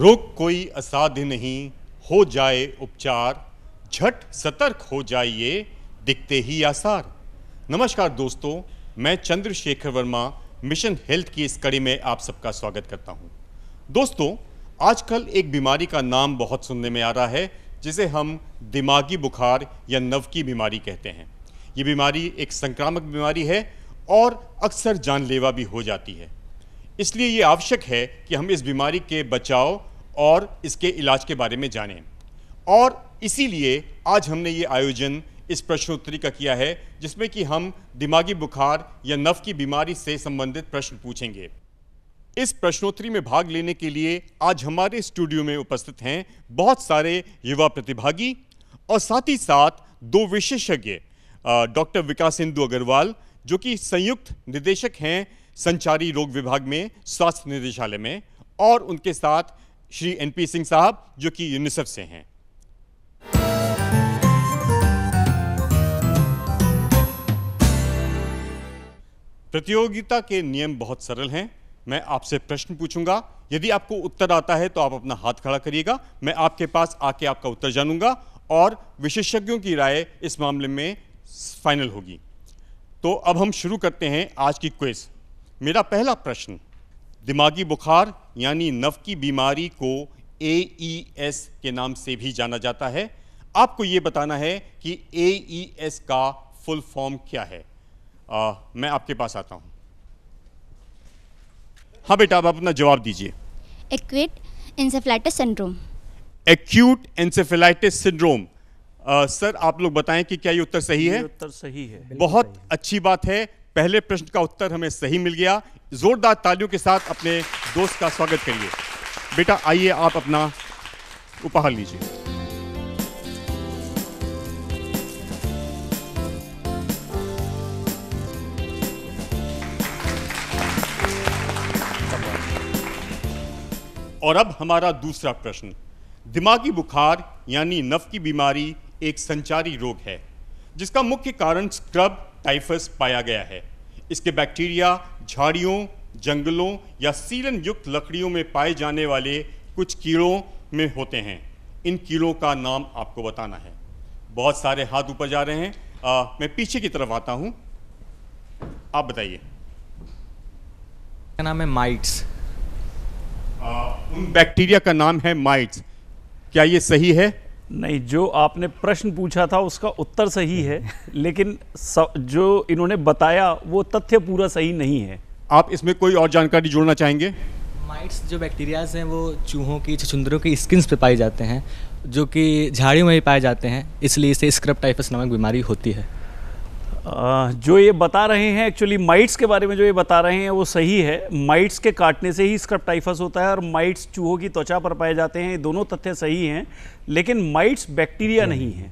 रोग कोई असाध्य नहीं, हो जाए उपचार, झट सतर्क हो जाइए, दिखते ही आसार। नमस्कार दोस्तों, मैं चंद्रशेखर वर्मा मिशन हेल्थ की इस कड़ी में आप सबका स्वागत करता हूं। दोस्तों, आजकल एक बीमारी का नाम बहुत सुनने में आ रहा है, जिसे हम दिमागी बुखार या नव की बीमारी कहते हैं। ये बीमारी एक संक्रामक बीमारी है और अक्सर जानलेवा भी हो जाती है। इसलिए ये आवश्यक है कि हम इस बीमारी के बचाव और इसके इलाज के बारे में जानें। और इसीलिए आज हमने ये आयोजन इस प्रश्नोत्तरी का किया है, जिसमें कि हम दिमागी बुखार या नव की बीमारी से संबंधित प्रश्न पूछेंगे। इस प्रश्नोत्तरी में भाग लेने के लिए आज हमारे स्टूडियो में उपस्थित हैं बहुत सारे युवा प्रतिभागी और साथ ही साथ दो विशेषज्ञ, डॉक्टर विकासेंदु अग्रवाल जो कि संयुक्त निदेशक हैं संचारी रोग विभाग में स्वास्थ्य निदेशालय में, और उनके साथ श्री एनपी सिंह साहब जो कि यूनिसेफ से हैं। प्रतियोगिता के नियम बहुत सरल हैं। मैं आपसे प्रश्न पूछूंगा, यदि आपको उत्तर आता है तो आप अपना हाथ खड़ा करिएगा। मैं आपके पास आके आपका उत्तर जानूंगा और विशेषज्ञों की राय इस मामले में फाइनल होगी। तो अब हम शुरू करते हैं आज की क्विज। मेरा पहला प्रश्न, दिमागी बुखार यानी नव की बीमारी को AES के नाम से भी जाना जाता है। आपको ये बताना है कि AES का फुल फॉर्म क्या है। मैं आपके पास आता हूं। हाँ बेटा, आप अपना जवाब दीजिए। Acute encephalitis syndrome. Acute encephalitis syndrome. Sir, आप लोग बताएं कि क्या ये उत्तर सही है? उत्तर सही है। बहुत अच्छी बात है, पहले प्रश्न का उत्तर हमें सही मिल गया। जोरदार तालियों के साथ अपने दोस्त का स्वागत करिए। बेटा आइए, आप अपना उपहार लीजिए। और अब हमारा दूसरा प्रश्न, दिमागी बुखार यानी नव की बीमारी एक संचारी रोग है जिसका मुख्य कारण स्क्रब टाइफस पाया गया है। इसके बैक्टीरिया झाड़ियों, जंगलों या सीलन युक्त लकड़ियों में पाए जाने वाले कुछ कीड़ों में होते हैं। इन कीड़ों का नाम आपको बताना है। बहुत सारे हाथ ऊपर जा रहे हैं। मैं पीछे की तरफ आता हूं, आप बताइए। का नाम है माइट्स। उन बैक्टीरिया का नाम है माइट्स। क्या ये सही है? नहीं, जो आपने प्रश्न पूछा था उसका उत्तर सही है, लेकिन जो इन्होंने बताया वो तथ्य पूरा सही नहीं है। आप इसमें कोई और जानकारी जोड़ना चाहेंगे? माइट्स जो बैक्टीरियाज हैं वो चूहों की, छछूंदरों की स्किन्स पे पाए जाते हैं, जो कि झाड़ियों में भी पाए जाते हैं। इसलिए इसे स्क्रब टाइफस नामक बीमारी होती है। जो ये बता रहे हैं, एक्चुअली माइट्स के बारे में जो ये बता रहे हैं वो सही है। माइट्स के काटने से ही स्क्रब टाइफस होता है और माइट्स चूहों की त्वचा पर पाए जाते हैं। ये दोनों तथ्य सही हैं, लेकिन माइट्स बैक्टीरिया नहीं है।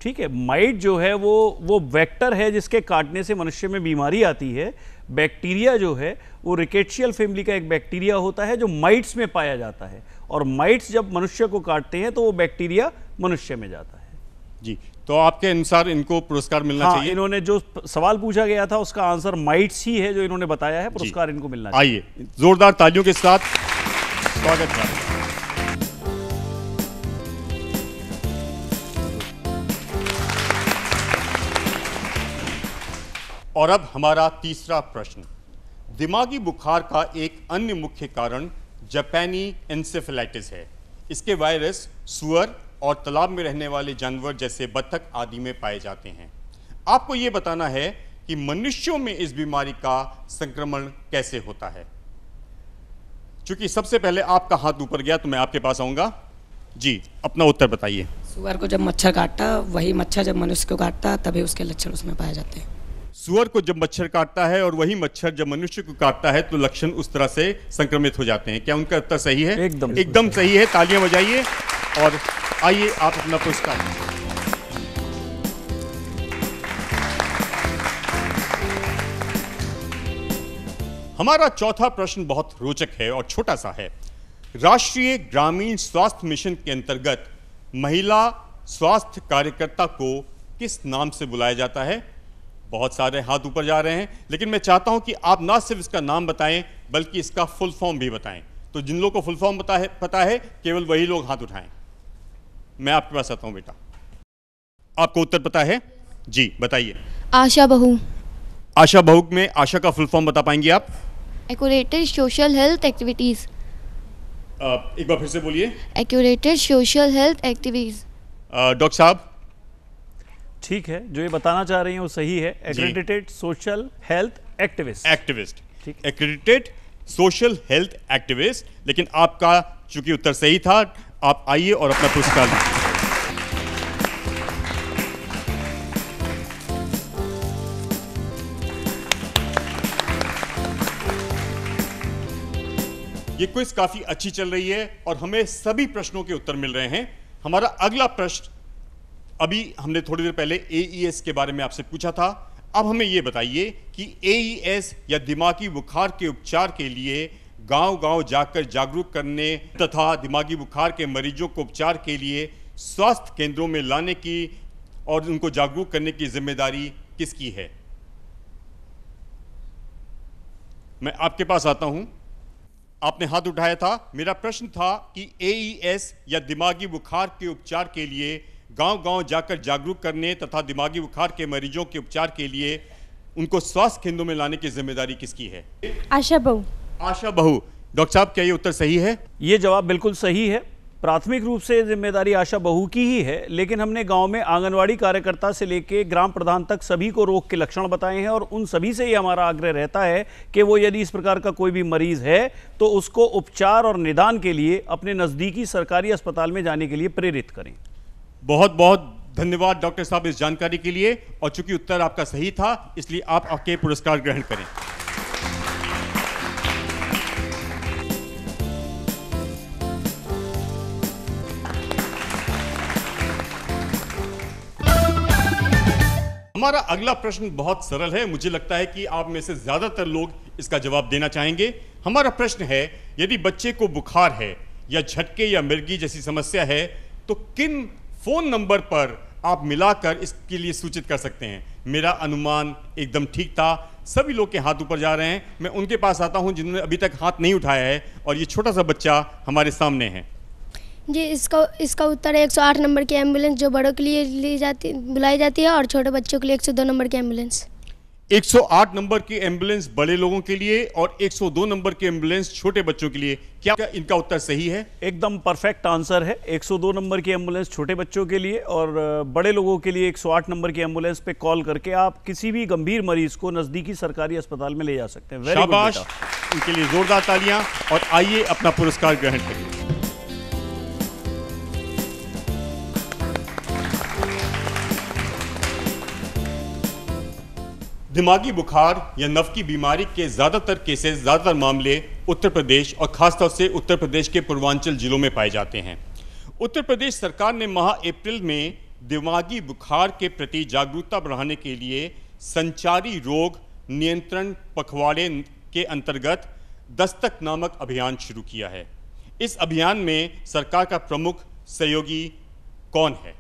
ठीक है, माइट जो है वो वेक्टर है जिसके काटने से मनुष्य में बीमारी आती है। बैक्टीरिया जो है वो रिकेट्शियल फैमिली का एक बैक्टीरिया होता है जो माइट्स में पाया जाता है, और माइट्स जब मनुष्य को काटते हैं तो वो बैक्टीरिया मनुष्य में जाता है। जी, तो आपके अनुसार इनको पुरस्कार मिलना चाहिए? इन्होंने जो सवाल पूछा गया था उसका आंसर माइट्स ही है, जो इन्होंने बताया है। पुरस्कार इनको मिलना चाहिए। आइए, जोरदार तालियों के साथ स्वागत करें। और अब हमारा तीसरा प्रश्न, दिमागी बुखार का एक अन्य मुख्य कारण जापानी एन्सेफेलाइटिस है। इसके वायरस सुअर और तालाब में रहने वाले जानवर जैसे बत्तख आदि में पाए जाते हैं। आपको यह बताना है कि मनुष्यों में इस बीमारी का संक्रमण कैसे होता है। चूंकि सबसे पहले आपका हाथ ऊपर गया तो मैं आपके पास आऊंगा। जी, अपना उत्तर बताइए। सुअर को जब मच्छर काटता, वही मच्छर जब मनुष्य को काटता, तभी उसके लक्षण उसमें पाए जाते हैं। सुअर को जब मच्छर काटता है और वही मच्छर जब मनुष्य को काटता है तो लक्षण उस तरह से संक्रमित हो जाते हैं। क्या उनका उत्तर सही है? एकदम सही है। तालियां बजाइए और आइए, आप अपना पुरस्कार। हमारा चौथा प्रश्न बहुत रोचक है और छोटा सा है। राष्ट्रीय ग्रामीण स्वास्थ्य मिशन के अंतर्गत महिला स्वास्थ्य कार्यकर्ता को किस नाम से बुलाया जाता है? बहुत सारे हाथ ऊपर जा रहे हैं, लेकिन मैं चाहता हूं कि आप ना सिर्फ इसका नाम बताएं बल्कि इसका फुल फॉर्म भी बताएं। तो जिन लोगों को फुल फॉर्म पता है केवल वही लोग हाथ उठाएं। मैं आपके पास आता हूं बेटा, आपको उत्तर पता है? जी बताइए। आशा बहू। आशा बहू में आशा का फुल फॉर्म बता पाएंगे आप? एक्यूरेटेड सोशल हेल्थ एक्टिविटीज़। एक बार फिर से बोलिए। एक्यूरेटेड सोशल हेल्थ एक्टिविटीज़। डॉक्टर साहब? ठीक है, जो ये बताना चाह रही हैं वो सही है। Accredited social health activist. Activist, ठीक। Accredited social health activist. लेकिन आपका चूंकि उत्तर सही था, आप आइए और अपना पुरस्कार लीजिए। ये क्विज काफी अच्छी चल रही है और हमें सभी प्रश्नों के उत्तर मिल रहे हैं। हमारा अगला प्रश्न, अभी हमने थोड़ी देर पहले AES के बारे में आपसे पूछा था। अब हमें यह बताइए कि AES या दिमागी बुखार के उपचार के लिए गांव-गांव जाकर जागरूक करने तथा दिमागी बुखार के मरीजों को उपचार के लिए स्वास्थ्य केंद्रों में लाने की और उनको जागरूक करने की जिम्मेदारी किसकी है? मैं आपके पास आता हूं। आपने हाथ उठाया था। मेरा प्रश्न था कि AES या दिमागी बुखार के उपचार के लिए गांव-गांव जाकर जागरूक करने तथा दिमागी बुखार के मरीजों के उपचार के लिए उनको स्वास्थ्य केंद्रों में लाने की जिम्मेदारी किसकी है? आशा बहू। आशा बहू। डॉक्टर साहब, क्या ये उत्तर सही है? ये जवाब बिल्कुल सही है। प्राथमिक रूप से जिम्मेदारी आशा बहू की ही है, लेकिन हमने गांव में आंगनवाड़ी कार्यकर्ता से लेकर ग्राम प्रधान तक सभी को रोग के लक्षण बताए हैं और उन सभी से ही हमारा आग्रह रहता है कि वो यदि इस प्रकार का कोई भी मरीज है तो उसको उपचार और निदान के लिए अपने नज़दीकी सरकारी अस्पताल में जाने के लिए प्रेरित करें। बहुत बहुत धन्यवाद डॉक्टर साहब इस जानकारी के लिए, और चूंकि उत्तर आपका सही था इसलिए आप आपके पुरस्कार ग्रहण करें। हमारा अगला प्रश्न बहुत सरल है। मुझे लगता है कि आप में से ज्यादातर लोग इसका जवाब देना चाहेंगे। हमारा प्रश्न है, यदि बच्चे को बुखार है या झटके या मिर्गी जैसी समस्या है तो किन फोन नंबर पर आप मिलाकर इसके लिए सूचित कर सकते हैं? मेरा अनुमान एकदम ठीक था। सभी लोग के हाथ ऊपर जा रहे हैं। मैं उनके पास आता हूं जिन्होंने अभी तक हाथ नहीं उठाया है, और ये छोटा सा बच्चा हमारे सामने है। जी, इसका उत्तर है 108 नंबर की एम्बुलेंस, जो बड़ों के लिए बुलाई जाती है, और छोटे बच्चों के लिए 102 नंबर की एम्बुलेंस। 108 नंबर की एम्बुलेंस बड़े लोगों के लिए और 102 नंबर की एम्बुलेंस छोटे बच्चों के लिए। क्या इनका उत्तर सही है? एकदम परफेक्ट आंसर है। 102 नंबर की एम्बुलेंस छोटे बच्चों के लिए और बड़े लोगों के लिए 108 नंबर की एम्बुलेंस पे कॉल करके आप किसी भी गंभीर मरीज को नजदीकी सरकारी अस्पताल में ले जा सकते हैं। वेरी गुड शाबाश, बेटा। इनके लिए जोरदार तालियां। और आइए अपना पुरस्कार ग्रहण करिए। दिमागी बुखार या नफ की बीमारी के ज़्यादातर मामले उत्तर प्रदेश और खासतौर से उत्तर प्रदेश के पूर्वांचल जिलों में पाए जाते हैं। उत्तर प्रदेश सरकार ने माह अप्रैल में दिमागी बुखार के प्रति जागरूकता बढ़ाने के लिए संचारी रोग नियंत्रण पखवाड़े के अंतर्गत दस्तक नामक अभियान शुरू किया है। इस अभियान में सरकार का प्रमुख सहयोगी कौन है?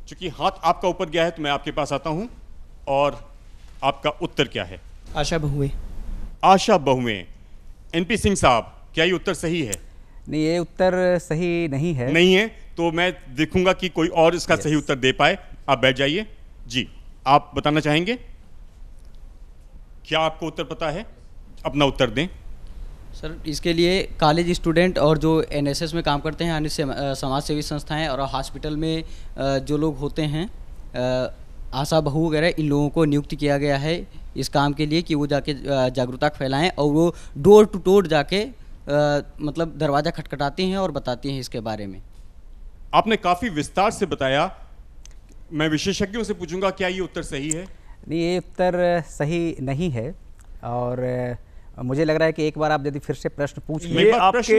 चूंकि हाथ आपका ऊपर गया है तो मैं आपके पास आता हूं, और आपका उत्तर क्या है? आशा बहुए। आशा बहुएं। NP सिंह साहब, क्या ये उत्तर सही है? नहीं, ये उत्तर सही नहीं है। नहीं है तो मैं देखूंगा कि कोई और इसका सही उत्तर दे पाए। आप बैठ जाइए। जी, आप बताना चाहेंगे? क्या आपको उत्तर पता है? अपना उत्तर दें। सर, इसके लिए कॉलेज स्टूडेंट और जो NSS में काम करते हैं, यानी समाज सेवी संस्थाएं और हॉस्पिटल में जो लोग होते हैं, आशा बहू वगैरह, इन लोगों को नियुक्त किया गया है इस काम के लिए कि वो जाके जागरूकता फैलाएं और वो डोर टू डोर जाके मतलब दरवाज़ा खटखटाती हैं और बताती हैं इसके बारे में। आपने काफ़ी विस्तार से बताया। मैं विशेषज्ञों से पूछूंगा, क्या ये उत्तर सही है? नहीं, ये उत्तर सही नहीं है, और मुझे लग रहा है कि एक बार आप यदि फिर से प्रश्न पूछ लें। ये आपके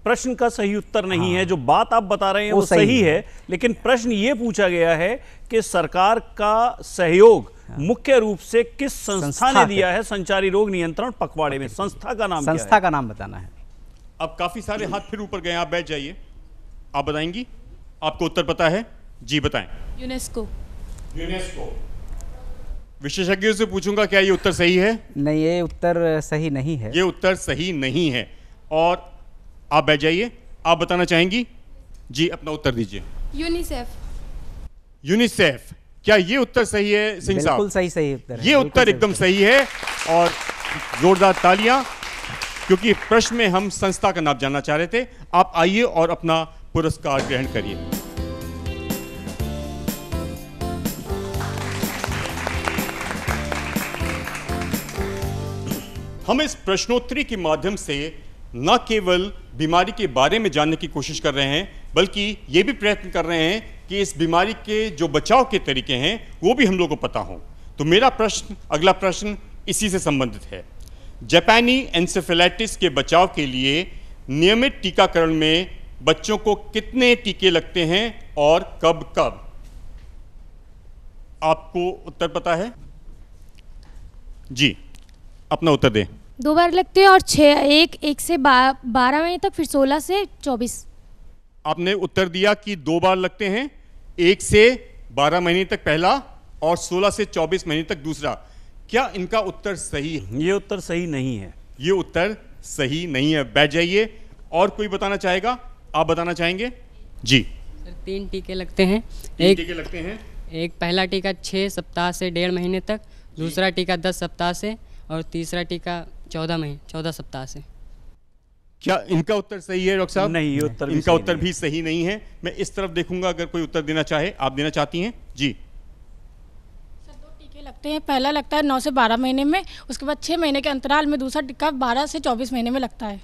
प्रश्न का सही उत्तर नहीं है। जो बात आप बता रहे हैं वो सही है, लेकिन प्रश्न ये पूछा गया है कि सरकार का सहयोग मुख्य रूप से किस संस्था ने दिया है संचारी रोग नियंत्रण पखवाड़े में? संस्था का नाम क्या है? संस्था का नाम बताना है। अब काफ़ी सारे हाथ फिर ऊपर गए। आप बैठ जाइए। आप बताएंगी? आपको उत्तर पता है? जी बताएं। यूनेस्को। यूनेस्को। विशेषज्ञों से पूछूंगा, क्या ये उत्तर सही है? नहीं, ये उत्तर सही नहीं है। ये उत्तर सही नहीं है। और आप बैठ जाइए। आप बताना चाहेंगी? जी, अपना उत्तर दीजिए। यूनिसेफ। यूनिसेफ, क्या ये उत्तर सही है सिंह साहब? बिल्कुल सही सही उत्तर है। ये बिल्कुल उत्तर सही एकदम सही है और जोरदार तालियां, क्योंकि प्रश्न में हम संस्था का नाम जानना चाह रहे थे। आप आइए और अपना पुरस्कार ग्रहण करिए। हम इस प्रश्नोत्तरी के माध्यम से न केवल बीमारी के बारे में जानने की कोशिश कर रहे हैं, बल्कि ये भी प्रयत्न कर रहे हैं कि इस बीमारी के जो बचाव के तरीके हैं वो भी हम लोगों को पता हो। तो मेरा प्रश्न, अगला प्रश्न इसी से संबंधित है। जापानी एन्सेफेलाइटिस के बचाव के लिए नियमित टीकाकरण में बच्चों को कितने टीके लगते हैं और कब कब? आपको उत्तर पता है? जी, अपना उत्तर दें। 2 बार लगते हैं और 1 से 12 महीने तक, फिर 16 से 24। आपने उत्तर दिया कि 2 बार लगते हैं, 1 से 12 महीने तक पहला और 16 से 24 महीने तक दूसरा। क्या इनका उत्तर सही है? ये उत्तर सही नहीं है। ये उत्तर सही नहीं है। बैठ जाइए। और कोई बताना चाहेगा? आप बताना चाहेंगे? जी। सर 3 टीके लगते हैं। 3 टीके लगते हैं। एक पहला टीका 6 सप्ताह से 1.5 महीने तक, दूसरा टीका 10 सप्ताह से और तीसरा टीका 14 सप्ताह से। क्या इनका उत्तर सही है डॉक्टर साहब? नहीं, ये उत्तर इनका उत्तर भी सही नहीं है। मैं इस तरफ देखूंगा, अगर कोई उत्तर देना चाहे। आप देना चाहती हैं? जी। सर 2 टीके लगते हैं। पहला लगता है 9 से 12 महीने में, उसके बाद 6 महीने के अंतराल में दूसरा टीका 12 से 24 महीने में लगता है।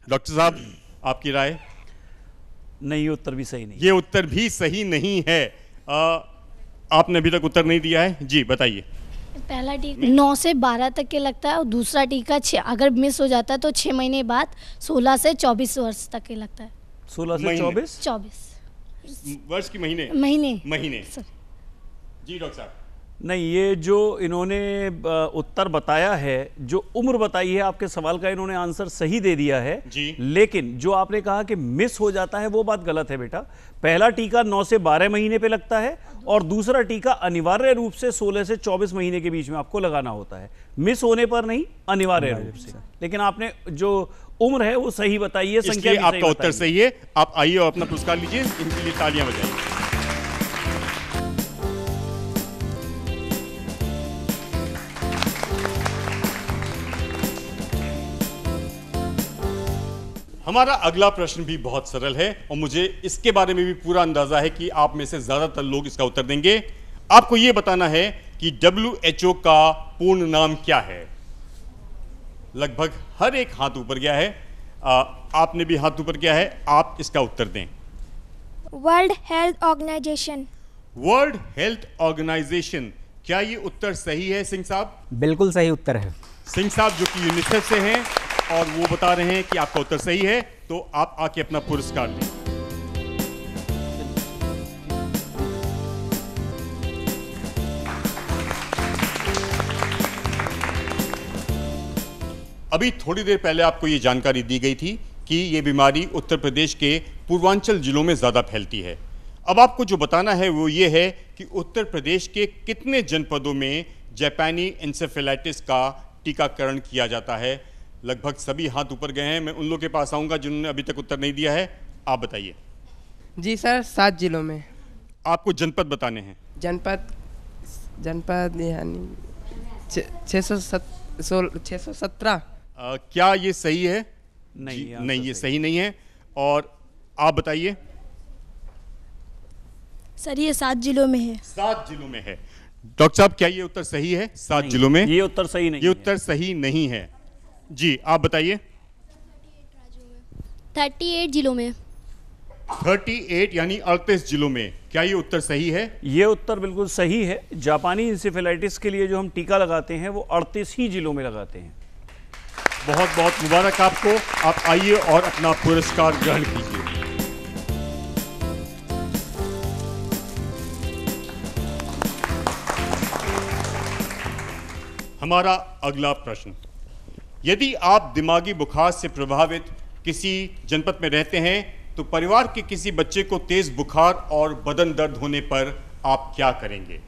डॉक्टर साहब, आपकी राय? नहीं, ये उत्तर भी सही नहीं। ये उत्तर भी सही नहीं है। आपने अभी तक उत्तर नहीं दिया है। जी, बताइए। पहला टीका 9 से 12 तक के लगता है और दूसरा टीका 6, अगर मिस हो जाता है तो 6 महीने बाद 16 से 24 वर्ष तक के लगता है। 16 से 24? 24 वर्ष की महीने? महीने। जी डॉक्टर साहब। नहीं, ये जो इन्होंने उत्तर बताया है, जो उम्र बताई है, आपके सवाल का इन्होंने आंसर सही दे दिया है जी। लेकिन जो आपने कहा कि मिस हो जाता है, वो बात गलत है बेटा। पहला टीका 9 से 12 महीने पे लगता है और दूसरा टीका अनिवार्य रूप से 16 से 24 महीने के बीच में आपको लगाना होता है। मिस होने पर नहीं, अनिवार्य रूप से। लेकिन आपने जो उम्र है वो सही बताई है, संख्या भी सही आपका उत्तर बताई सही है। आप आइए और अपना पुरस्कार लीजिए। इनके लिए तालियां बजाइए। हमारा अगला प्रश्न भी बहुत सरल है और मुझे इसके बारे में भी पूरा अंदाजा है कि आप में से ज्यादातर लोग इसका उत्तर देंगे। आपको यह बताना है कि WHO का पूर्ण नाम क्या है। लगभग हर एक हाथ ऊपर गया है। आपने भी हाथ ऊपर किया है। आप इसका उत्तर दें। World Health Organization. World Health Organization, क्या ये उत्तर सही है सिंह साहब? बिल्कुल सही उत्तर है। सिंह साहब जो कि यूनिसेफ से हैं और वो बता रहे हैं कि आपका उत्तर सही है, तो आप आके अपना पुरस्कार लें। अभी थोड़ी देर पहले आपको ये जानकारी दी गई थी कि ये बीमारी उत्तर प्रदेश के पूर्वांचल जिलों में ज़्यादा फैलती है। अब आपको जो बताना है वो ये है कि उत्तर प्रदेश के कितने जनपदों में जापानी एन्सेफेलाइटिस का टीकाकरण किया जाता है। लगभग सभी हाथ ऊपर गए हैं। मैं उन लोगों के पास आऊँगा जिन्होंने अभी तक उत्तर नहीं दिया है। आप बताइए। जी सर, 7 जिलों में। आपको जनपद बताने हैं। जनपद यानी 617। क्या ये सही है? नहीं, नहीं, ये सही नहीं है। और आप बताइए। सर ये 7 जिलों में है। 7 जिलों में है। डॉक्टर साहब, क्या ये उत्तर सही है? 7 जिलों में? ये उत्तर सही नहीं। ये उत्तर सही नहीं है। जी, आप बताइए। 38 जिलों में। 38 यानी 38 जिलों में। क्या ये उत्तर सही है? ये उत्तर बिल्कुल सही है। जापानी इंसेफेलाइटिस के लिए जो हम टीका लगाते हैं वो 38 ही जिलों में लगाते हैं। बहुत बहुत मुबारक आपको। आप आइए और अपना पुरस्कार ग्रहण कीजिए। हमारा अगला प्रश्न, यदि आप दिमागी बुखार से प्रभावित किसी जनपद में रहते हैं तो परिवार के किसी बच्चे को तेज बुखार और बदन दर्द होने पर आप क्या करेंगे?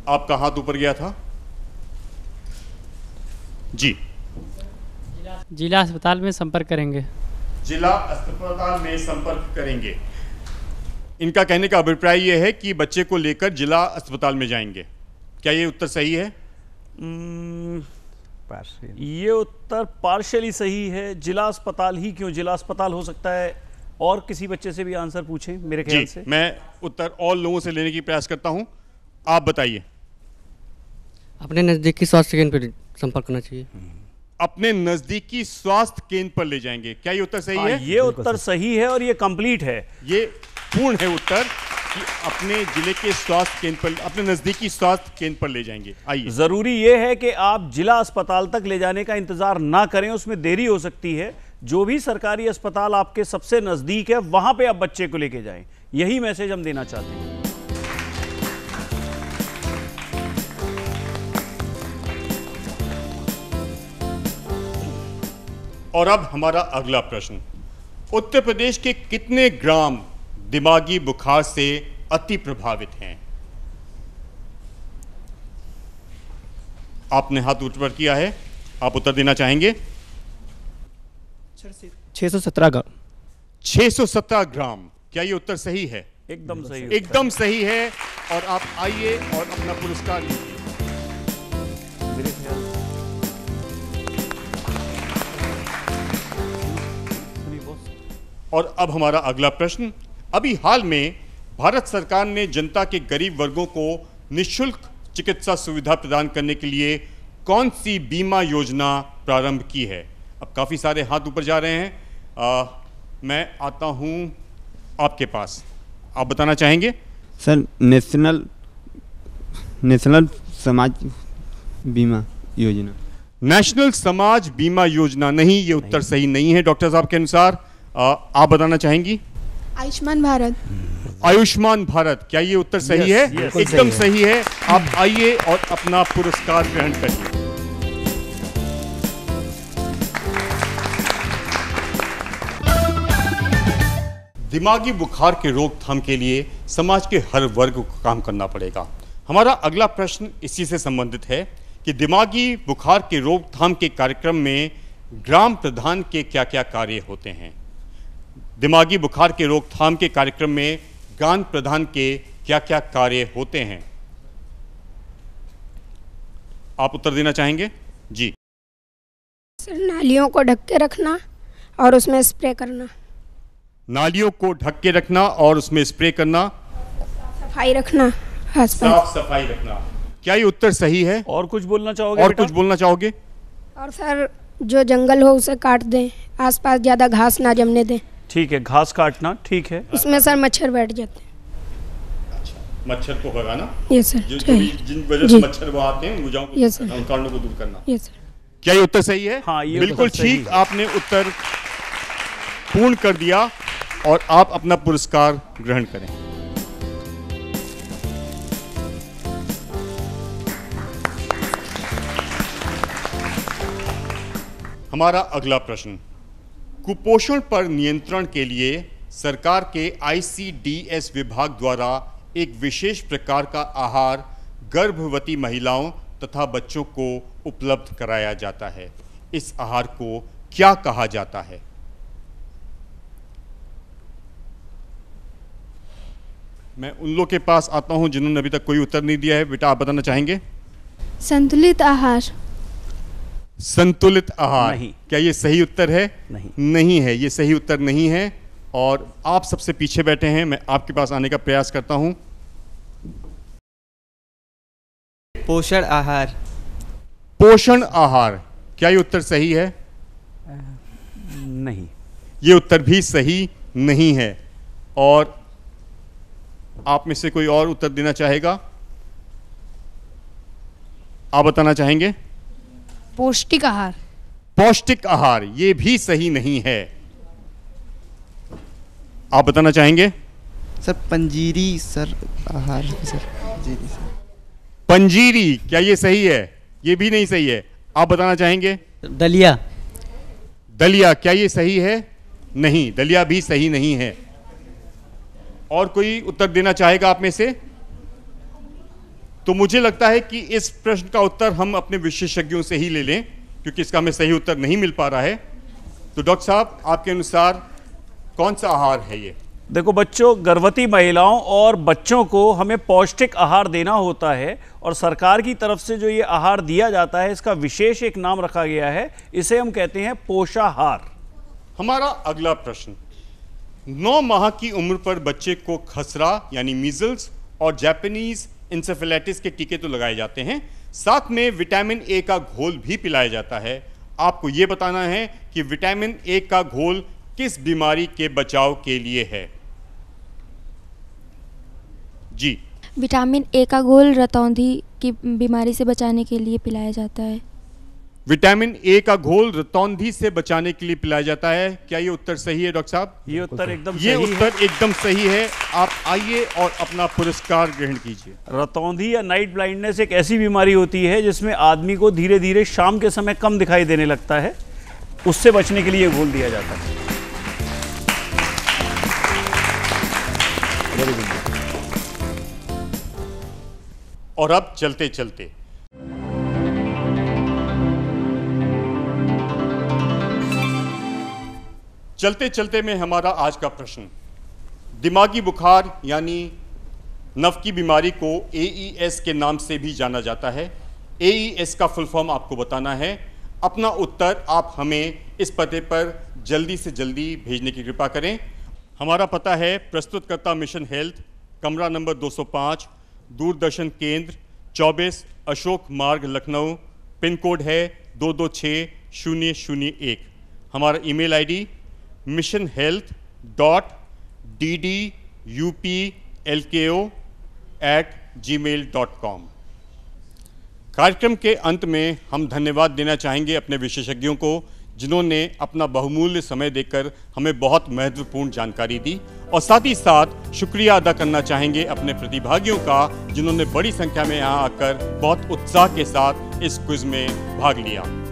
आपका हाथ ऊपर गया था। जिला अस्पताल में संपर्क करेंगे। जिला अस्पताल में संपर्क करेंगे। इनका कहने का अभिप्राय ये है कि बच्चे को लेकर जिला अस्पताल में जाएंगे। क्या ये उत्तर सही है? ये उत्तर पार्शियली सही है। जिला अस्पताल ही क्यों, जिला अस्पताल हो सकता है और किसी बच्चे से भी आंसर पूछें मेरे ख्याल से। मैं उत्तर और लोगों से लेने की प्रयास करता हूं, आप बताइए। अपने नज़दीकी स्वास्थ्य केंद्र पर संपर्क करना चाहिए। अपने नजदीकी स्वास्थ्य केंद्र पर ले जाएंगे। क्या ये उत्तर सही है? ये उत्तर सही है और ये कंप्लीट है। ये पूर्ण है उत्तर कि अपने जिले के स्वास्थ्य केंद्र पर, अपने नजदीकी स्वास्थ्य केंद्र पर ले जाएंगे। आइए, जरूरी ये है कि आप जिला अस्पताल तक ले जाने का इंतजार ना करें, उसमें देरी हो सकती है। जो भी सरकारी अस्पताल आपके सबसे नजदीक है वहां पे आप बच्चे को लेके जाएं। यही मैसेज हम देना चाहते हैं। और अब हमारा अगला प्रश्न। उत्तर प्रदेश के कितने ग्राम दिमागी बुखार से अति प्रभावित हैं? आपने हाथ ऊपर किया है, आप उत्तर देना चाहेंगे? 617 ग्राम। 617 ग्राम। क्या ये उत्तर सही है? एकदम सही, एकदम सही है। और आप आइए और अपना पुरस्कार लीजिए। मेरे ख्याल और अब हमारा अगला प्रश्न। अभी हाल में भारत सरकार ने जनता के गरीब वर्गों को निःशुल्क चिकित्सा सुविधा प्रदान करने के लिए कौन सी बीमा योजना प्रारंभ की है? अब काफ़ी सारे हाथ ऊपर जा रहे हैं। मैं आता हूं आपके पास, आप बताना चाहेंगे? सर, नेशनल समाज बीमा योजना। नेशनल समाज बीमा योजना नहीं, ये उत्तर सही नहीं है डॉक्टर साहब के अनुसार। आप बताना चाहेंगी? आयुष्मान भारत। आयुष्मान भारत। क्या ये उत्तर सही है? एकदम सही है। आप आइए और अपना पुरस्कार ग्रहण करिए। दिमागी बुखार के रोकथाम के लिए समाज के हर वर्ग को काम करना पड़ेगा। हमारा अगला प्रश्न इसी से संबंधित है कि दिमागी बुखार के रोकथाम के कार्यक्रम में ग्राम प्रधान के क्या क्या कार्य होते हैं? दिमागी बुखार के रोकथाम के कार्यक्रम में ग्राम प्रधान के क्या क्या कार्य होते हैं? आप उत्तर देना चाहेंगे? जी। सर, नालियों को ढक के रखना और उसमें स्प्रे करना। नालियों को ढक के रखना और उसमें स्प्रे करना। सफाई रखना, साफ सफाई रखना। क्या ये उत्तर सही है? और कुछ बोलना चाहोगे? और कुछ बोलना चाहोगे? और सर, जो जंगल हो उसे काट दें, आसपास ज़्यादा घास ना जमने दें। ठीक है, घास काटना ठीक है। इसमें सर मच्छर बैठ जाते हैं। अच्छा, मच्छर को भगाना। ये सर, जिन वजह से मच्छर वो आते हैं, मुजाओं को, उन कारणों को दूर करना। ये सर। क्या ये उत्तर सही है? हाँ, ये बिल्कुल ठीक। आपने उत्तर पूर्ण कर दिया और आप अपना पुरस्कार ग्रहण करें। हमारा अगला प्रश्न। कुपोषण पर नियंत्रण के लिए सरकार के ICDS विभाग द्वारा एक विशेष प्रकार का आहार गर्भवती महिलाओं तथा बच्चों को उपलब्ध कराया जाता है। इस आहार को क्या कहा जाता है? मैं उन लोग के पास आता हूं जिन्होंने अभी तक कोई उत्तर नहीं दिया है। बेटा, आप बताना चाहेंगे? संतुलित आहार। संतुलित आहार। नहीं। क्या ये सही उत्तर है? नहीं है, ये सही उत्तर नहीं है। और आप सबसे पीछे बैठे हैं, मैं आपके पास आने का प्रयास करता हूं। पोषण आहार। पोषण आहार। क्या ये उत्तर सही है? नहीं, ये उत्तर भी सही नहीं है। और आप में से कोई और उत्तर देना चाहेगा? आप बताना चाहेंगे? पौष्टिक आहार। पौष्टिक आहार, ये भी सही नहीं है। आप बताना चाहेंगे? सर, पंजीरी सर आहार सर। पंजीरी सर। पंजीरी। क्या ये सही है? ये भी नहीं सही है। आप बताना चाहेंगे? दलिया। दलिया। क्या ये सही है? नहीं, दलिया भी सही नहीं है। और कोई उत्तर देना चाहेगा आप में से? तो मुझे लगता है कि इस प्रश्न का उत्तर हम अपने विशेषज्ञों से ही ले लें, क्योंकि इसका हमें सही उत्तर नहीं मिल पा रहा है। तो डॉक्टर साहब, आपके अनुसार कौन सा आहार है ये? देखो बच्चों, गर्भवती महिलाओं और बच्चों को हमें पौष्टिक आहार देना होता है और सरकार की तरफ से जो ये आहार दिया जाता है इसका विशेष एक नाम रखा गया है, इसे हम कहते हैं पोषाहार। हमारा अगला प्रश्न, 9 माह की उम्र पर बच्चे को खसरा यानी मीजल्स और जापानीज इंसेफेलाइटिस के टीके तो लगाए जाते हैं, साथ में विटामिन ए का घोल भी पिलाया जाता है। आपको ये बताना है कि विटामिन ए का घोल किस बीमारी के बचाव के लिए है? जी, विटामिन ए का घोल रतौंधी की बीमारी से बचाने के लिए पिलाया जाता है। विटामिन ए का घोल रतौंधी से बचाने के लिए पिलाया जाता है। क्या ये उत्तर सही है डॉक्टर साहब? ये उत्तर एकदम ये सही उत्तर एकदम सही है। आप आइए और अपना पुरस्कार ग्रहण कीजिए। रतौंधी या नाइट ब्लाइंडनेस एक ऐसी बीमारी होती है जिसमें आदमी को धीरे धीरे शाम के समय कम दिखाई देने लगता है, उससे बचने के लिए घोल दिया जाता है। और अब चलते चलते में हमारा आज का प्रश्न, दिमागी बुखार यानी नफ की बीमारी को AES के नाम से भी जाना जाता है। AES का फुल फॉर्म आपको बताना है। अपना उत्तर आप हमें इस पते पर जल्दी से जल्दी भेजने की कृपा करें। हमारा पता है प्रस्तुतकर्ता मिशन हेल्थ, कमरा नंबर 205, दूरदर्शन केंद्र 24 अशोक मार्ग लखनऊ, पिन कोड है 226001। हमारा ईमेल आईडी missionhealth.ddupplko@gmail.com। कार्यक्रम के अंत में हम धन्यवाद देना चाहेंगे अपने विशेषज्ञों को, जिन्होंने अपना बहुमूल्य समय देकर हमें बहुत महत्वपूर्ण जानकारी दी, और साथ ही साथ शुक्रिया अदा करना चाहेंगे अपने प्रतिभागियों का, जिन्होंने बड़ी संख्या में यहाँ आकर बहुत उत्साह के साथ इस क्विज में भाग लिया।